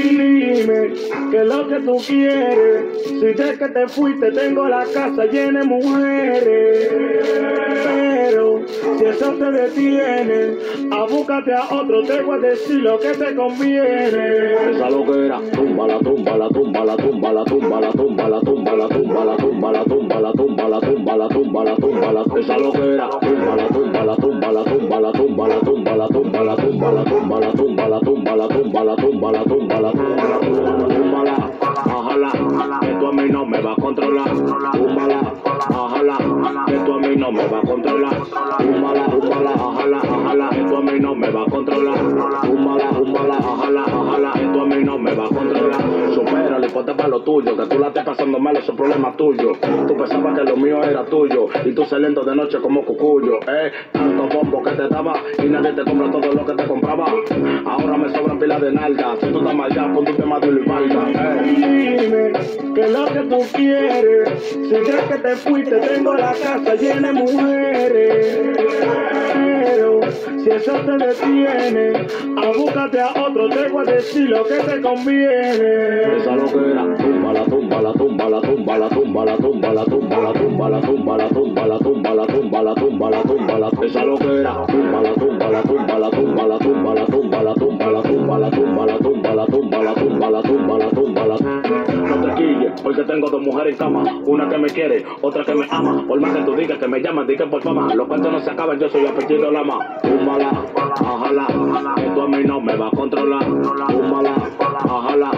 Dime qué es lo que tú quieres. Si de que te fuiste tengo la casa llena de mujeres. Pero si eso te detiene, abúscate a otro, te voy a decir lo que te conviene. Esa loquera, túmbala, túmbala, túmbala, túmbala, túmbala, túmbala, túmbala, túmbala, túmbala, túmbala, túmbala, túmbala, túmbala, túmbala, esa loquera, túmbala, túmbala, túmbala, túmbala, túmbala, túmbala, túmbala, túmbala, túmbala, túmbala, túmbala, túmbala, túmbala, túmbala, túmbala, bájala, que tú a mí no me vas a controlar, túmbala, bájala, que tú a mí no me vas a controlar, túmbala, túmbala, bájala, bájala, que tú a mí no me vas a controlar, túmbala, túmbala, bájala, bájala, que tú a mí no me vas a controlar, supéralo y ponte para lo tuyo, que tú la estés pasando mal, eso es problema tuyo, tú pensabas que lo mío era tuyo, y tú saliendo de noche como cucuyo, tanto bombo que te daba, y nadie te compra todo lo que te compraba, ahora me sobran pilas de nalgas, si tú estás mal ya, ponte un tema de Ulivalda, Dime qué es lo que tú quieres. Si crees que te fuiste tengo la casa llena de mujeres. Pero si eso te detiene, abúscate a otro, te voy a decir lo que te conviene. esa loquera, túmbala, túmbala, túmbala, túmbala, túmbala, túmbala, túmbala, túmbala, túmbala, túmbala, túmbala, túmbala, túmbala, túmbala, esa loquera, túmbala, túmbala, túmbala, túmbala, túmbala, túmbala, túmbala, túmbala, túmbala, túmbala, túmbala, túmbala, túmbala, túmbala. No te quilles, porque tengo dos mujeres en cama, una que me quiere, otra que me ama, por más que tú digas que me llamas, di que por fama, los cuentos no se acaban, yo soy apellido Lama, túmbala, bájala, que tú a mí no me vas a controlar, túmbala, bájala,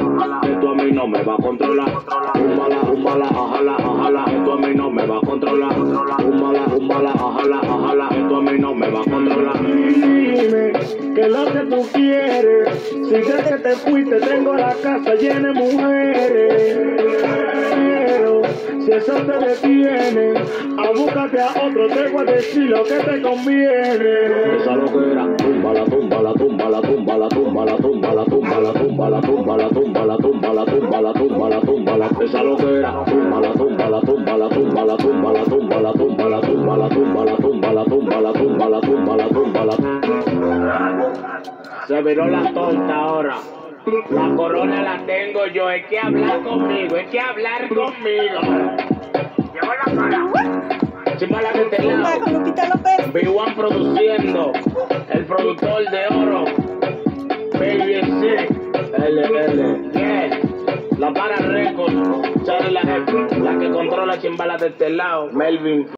que tú a mí no me vas a controlar, túmbala, túmbala, bájala, bájala, que tú a mí no me vas a controlar, túmbala, túmbala, bájala, bájala, que tú a mí no me vas a controlar. Dime qué es lo que tú quieres. Si crees que te fuiste tengo la casa llena de mujeres. Pero si eso te detiene, abúscate a otro, te voy a decir lo que te conviene. Esa loquera, túmbala, túmbala, túmbala, túmbala, túmbala, túmbala, túmbala, túmbala, túmbala, túmbala, túmbala, túmbala, túmbala, túmbala, esa loquera, túmbala, túmbala, túmbala, túmbala, túmbala, túmbala, túmbala, túmbala, túmbala, túmbala, túmbala, túmbala, túmbala, túmbala. Se viró la torta ahora. La corona la tengo yo, hay que hablar conmigo, hay que hablar conmigo. Llegó la cara. Chimbala de este lado. B1 produciendo, el productor de oro. Baby C, LL, yeah. La para Records, Charlie la que controla Chimbala de este lado, Melvin.